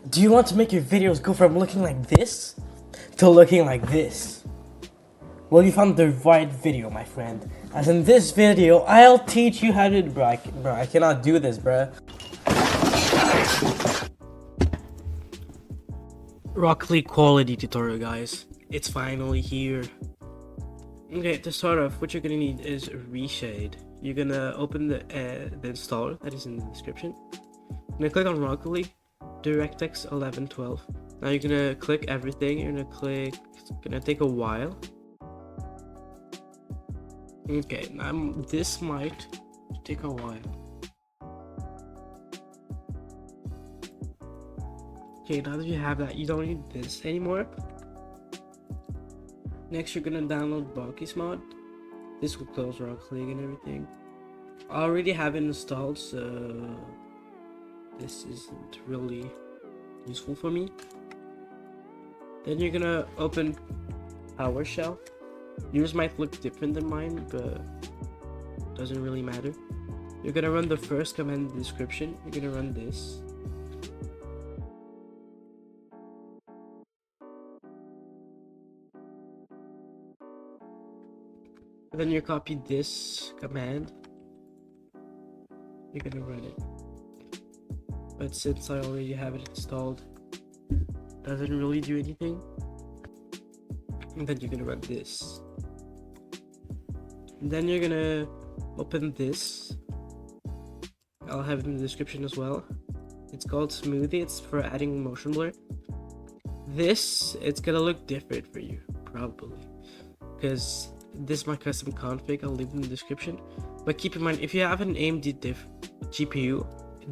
Do you want to make your videos go from looking like this to looking like this? Well, you found the right video, my friend. As in this video, I'll teach you how to... Bro, I cannot do this, bro. Rocket League quality tutorial, guys. It's finally here. Okay, to start off, what you're gonna need is reshade. You're gonna open the installer that is in the description. You're gonna click on Rocket League, DirectX 1112. Now you're gonna click everything. You're gonna click. It's gonna take a while. Okay, now this might take a while. Okay, now that you have that, you don't need this anymore. Next, you're gonna download Bakkesmod. This will close Rocket League and everything. I already have it installed, so this isn't really useful for me. Then you're gonna open PowerShell. Yours might look different than mine, but doesn't really matter. You're gonna run the first command in the description. You're gonna run this. And then you copy this command. You're gonna run it. But since I already have it installed, doesn't really do anything. And then you're gonna run this. And then you're gonna open this. I'll have it in the description as well. It's called Smoothie. It's for adding motion blur. This, it's gonna look different for you, probably, because this is my custom config. I'll leave it in the description. But keep in mind, if you have an AMD GPU,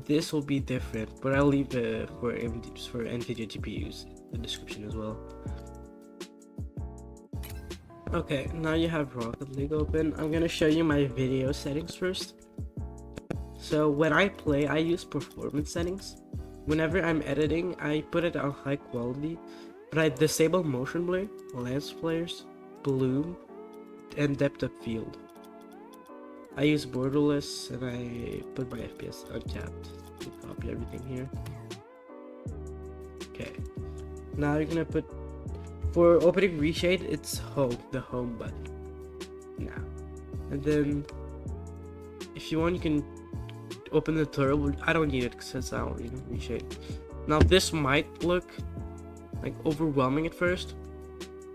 this will be different. But I'll leave for NVIDIA GPUs in the description as well. Okay, now you have Rocket League open. I'm gonna show you my video settings first. So when I play, I use performance settings. Whenever I'm editing, I put it on high quality, but I disable motion blur, lens flares, bloom, and depth of field. I use borderless, and I put my FPS uncapped to copy everything here. Okay, now you're gonna put, for opening reshade, it's home, the home button. Now, and then if you want, you can open the tutorial. I don't need it since I don't need reshade. Now this might look like overwhelming at first,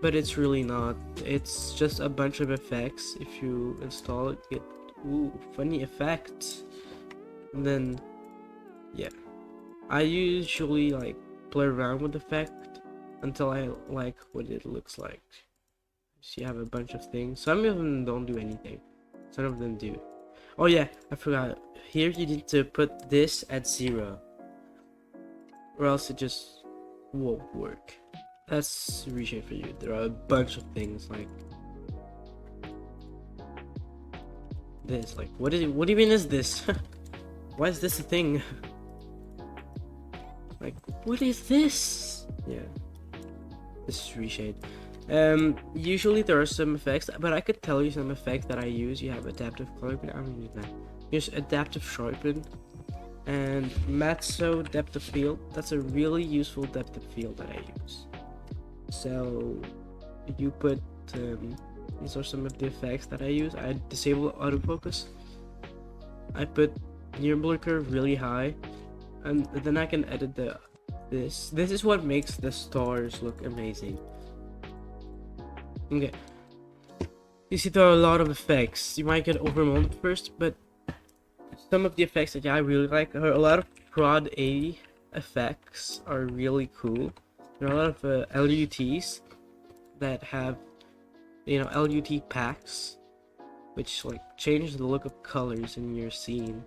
but it's really not. It's just a bunch of effects. If you install it, you get funny effects. And then yeah, I usually like play around with the effect until I like what it looks like. So you have a bunch of things. Some of them don't do anything, some of them do. Oh yeah, I forgot. Here you need to put this at 0, or else it just won't work. That's reshade for you. There are a bunch of things like this. Like, what even is this? Why is this a thing? Like, what is this? Yeah, this is reshade. Usually there are some effects, but I could tell you some effects that I use. You have adaptive color, but I don't use that. Here's adaptive sharpen and matso depth of field. That's a really useful depth of field that I use. So you put these are some of the effects that I use. I disable autofocus. I put near blur curve really high, and then I can edit this. This is what makes the stars look amazing. Okay, you see there are a lot of effects. You might get overwhelmed first, but some of the effects that I really like are a lot of prod 80 effects are really cool. There are a lot of LUTs that have, you know, LUT packs, which like change the look of colors in your scene.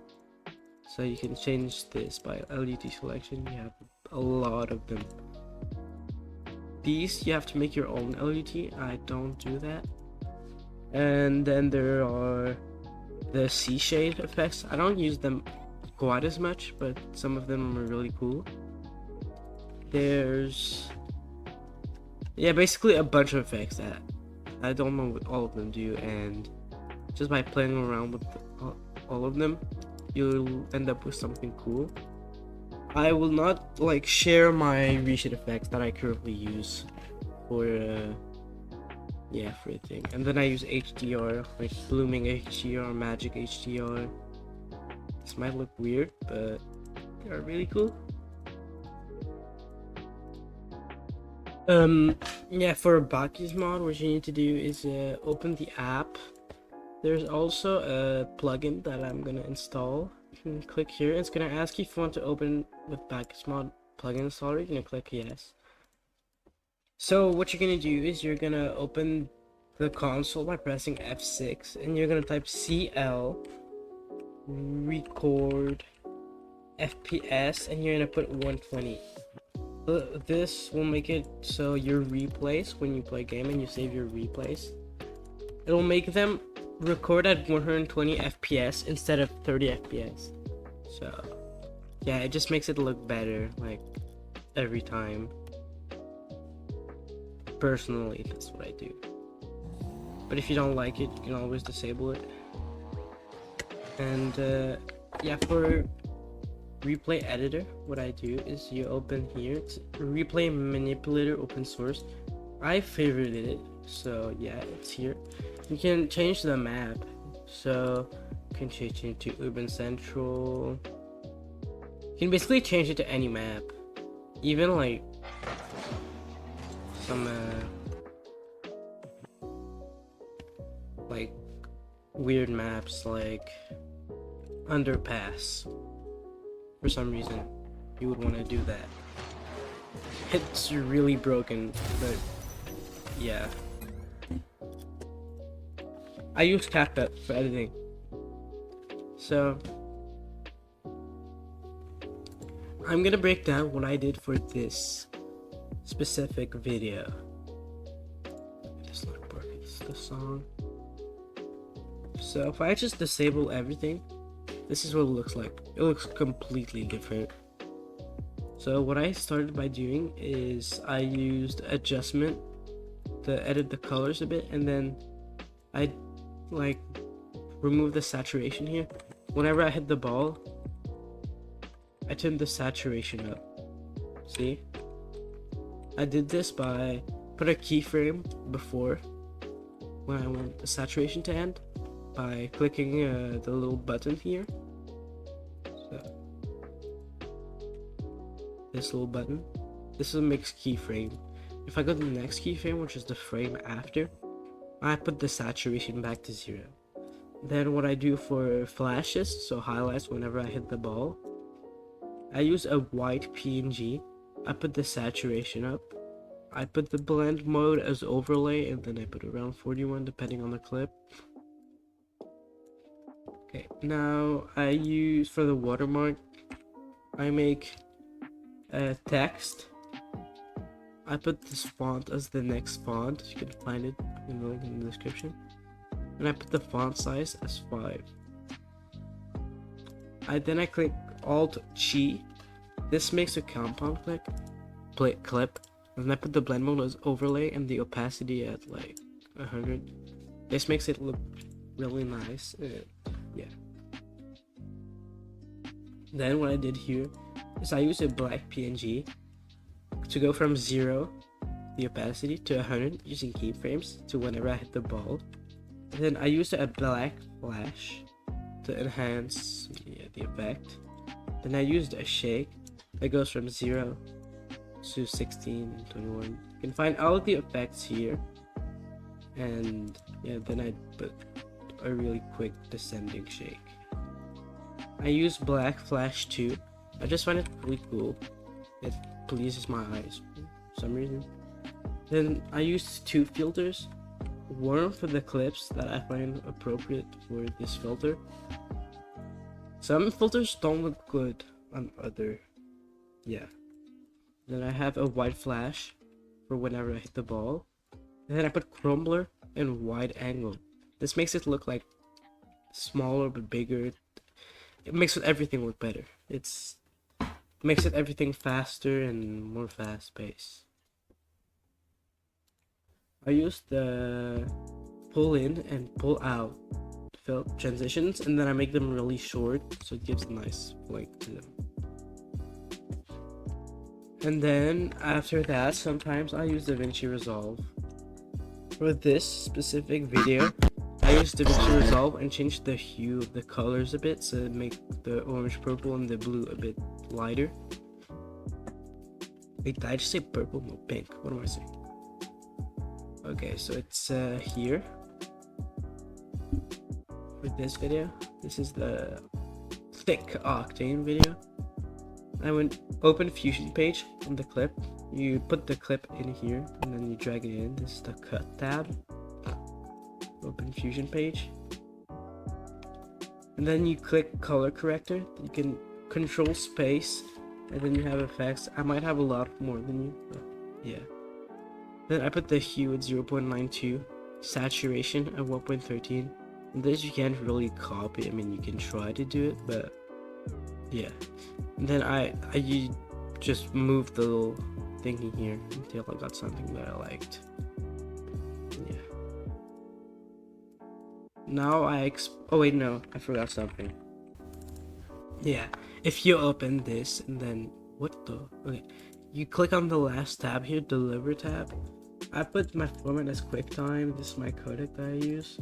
So you can change this by LUT selection. You have a lot of them. These you have to make your own LUT. I don't do that. And then there are the C shade effects. I don't use them quite as much, but some of them are really cool. There's, yeah, basically a bunch of effects that I don't know what all of them do, and just by playing around with all of them, you'll end up with something cool. I will not like share my reshade effects that I currently use for yeah, for a thing. And then I use HDR, like blooming HDR, magic HDR. This might look weird, but they are really cool. Yeah, for Bakkesmod, what you need to do is open the app. There's also a plugin that I'm gonna install. You can click here. It's gonna ask you if you want to open with Bakkesmod plugin installer. You're gonna click yes. So what you're gonna do is you're gonna open the console by pressing F6, and you're gonna type CL record FPS, and you're gonna put 120. This will make it so your replays, when you play a game and you save your replays, it'll make them record at 120 FPS instead of 30 FPS. So yeah, it just makes it look better, like, every time. Personally, that's what I do. But if you don't like it, you can always disable it. And yeah, for replay editor, what I do is you open here. It's replay manipulator open source. I favorited it, so yeah, it's here. You can change the map, so you can change it to Urban Central. You can basically change it to any map, even like some like weird maps like Underpass. For some reason, you would want to do that. It's really broken, but yeah. I use CapCut for editing. So I'm gonna break down what I did for this specific video. It's not working, it's the song. So if I just disable everything, this is what it looks like. It looks completely different. So what I started by doing is I used adjustment to edit the colors a bit, and then I like remove the saturation here. Whenever I hit the ball, I turned the saturation up. See? I did this by put a keyframe before when I want the saturation to end by clicking the little button here. So this little button, this is a mixed keyframe. If I go to the next keyframe, which is the frame after, I put the saturation back to 0. Then what I do for flashes, so highlights whenever I hit the ball, I use a white PNG. I put the saturation up. I put the blend mode as overlay, and then I put around 41 depending on the clip. Okay, now I use for the watermark, I make a text. I put this font as the next font. You can find it in the link in the description. And I put the font size as 5. Then I click Alt Chi. This makes a compound clip. And I put the blend mode as overlay and the opacity at like 100. This makes it look really nice. Yeah. Then what I did here is I used a black PNG to go from 0, the opacity, to 100 using keyframes to whenever I hit the ball. And then I used a black flash to enhance the effect. Then I used a shake that goes from 0 to 16, 21. You can find all of the effects here. And yeah, then I put a really quick descending shake. I use black flash too. I just find it really cool. It pleases my eyes for some reason. Then I use 2 filters. One for the clips that I find appropriate for this filter. Some filters don't look good on other. Yeah. Then I have a white flash for whenever I hit the ball. And then I put crumbler and wide angle. This makes it look like smaller but bigger. It makes everything look better. It makes it everything faster and more fast paced. I use the pull in and pull out transitions, and then I make them really short so it gives a nice flick to them. And then after that, sometimes I use DaVinci Resolve. For this specific video, I used DaVinci Resolve and changed the hue of the colors a bit to make the orange purple and the blue a bit lighter. Wait, did I just say purple? No, pink. What am I saying? Okay, so it's here. For this video, this is the thick octane video. I went open Fusion page on the clip. You put the clip in here and then you drag it in. This is the cut tab. Open Fusion page. And then you click color corrector. You can control space and then you have effects. I might have a lot more than you, but yeah. Then I put the hue at 0.92, saturation at 1.13. And this you can't really copy. I mean, you can try to do it, but yeah. And then I just moved the little thingy here until I got something that I liked. Yeah. Now oh wait, no, I forgot something. Yeah, if you open this and then okay, you click on the last tab here, deliver tab. I put my format as QuickTime. This is my codec that I use.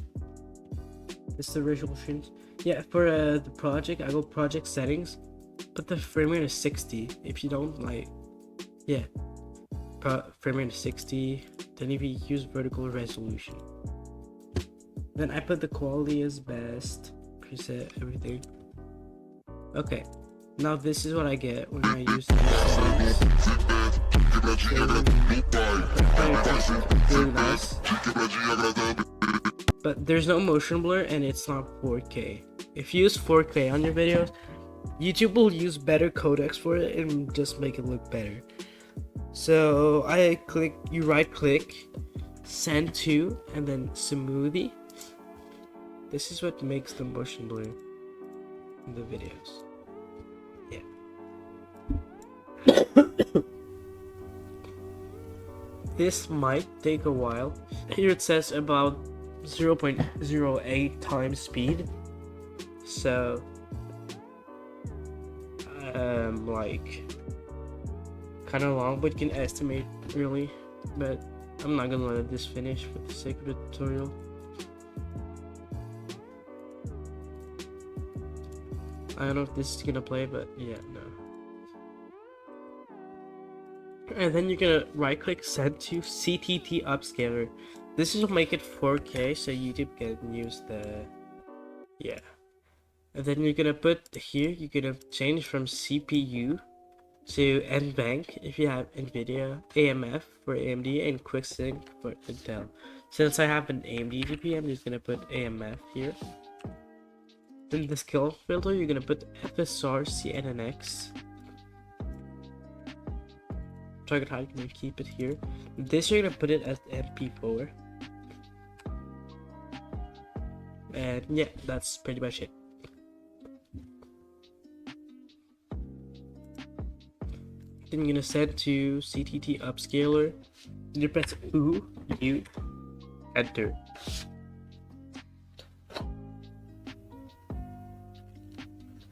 This is the original streams. Yeah, for the project, I go project settings. Put the frame rate as 60. If you don't like, yeah, frame rate is 60. Then if you use vertical resolution, then I put the quality as best, preset, everything. Okay, now this is what I get when I use these settings. Really nice. But there's no motion blur and it's not 4K. If you use 4K on your videos, YouTube will use better codecs for it and just make it look better. So you right click, send to, and then smoothie. This is what makes the motion blur in the videos. Yeah. This might take a while. Here it says about 0.08 times speed. So like kind of long, but you can estimate really, but I'm not gonna let this finish for the sake of the tutorial. I don't know if this is gonna play, but yeah, no. And then you're gonna right click, send to CTT upscaler. This will make it 4K so YouTube can use the, yeah. And then you're gonna put here, you're gonna change from CPU to NVENC if you have NVIDIA, AMF for AMD, and QuickSync for Intel. Since I have an AMD GPU, I'm just gonna put AMF here. Then the skill filter, you're gonna put FSR CNNX. Target height, you can keep it here. This you're gonna put it as MP4. And yeah, that's pretty much it. Then you're gonna set to CTT upscaler. You press U, enter.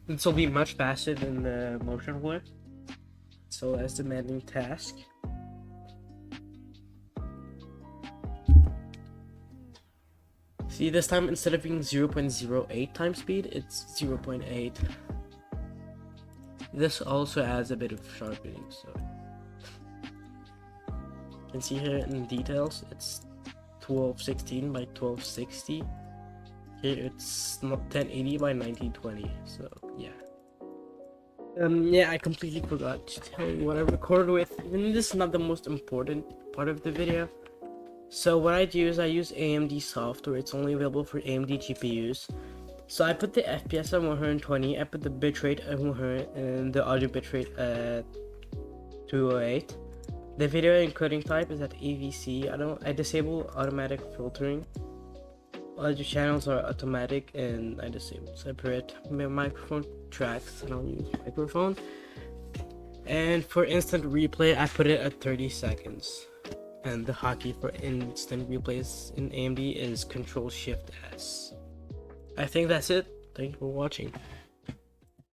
This will be much faster than the motion blur. So less demanding task. See, this time instead of being 0.08 times speed, it's 0.8. This also adds a bit of sharpening, so you can see here in details it's 1216 by 1260. Here it's not 1080 by 1920. So yeah. Yeah, I completely forgot to tell you what I recorded with, and this is not the most important part of the video. So what I do is I use AMD software. It's only available for AMD GPUs. So I put the FPS at 120, I put the bitrate at 100, and the audio bitrate at 208. The video encoding type is at AVC. I disable automatic filtering. Audio channels are automatic, and I disable separate microphone tracks. I don't use microphone. And for instant replay, I put it at 30 seconds. And the hotkey for instant replays in AMD is Control Shift S. I think that's it. Thank you for watching.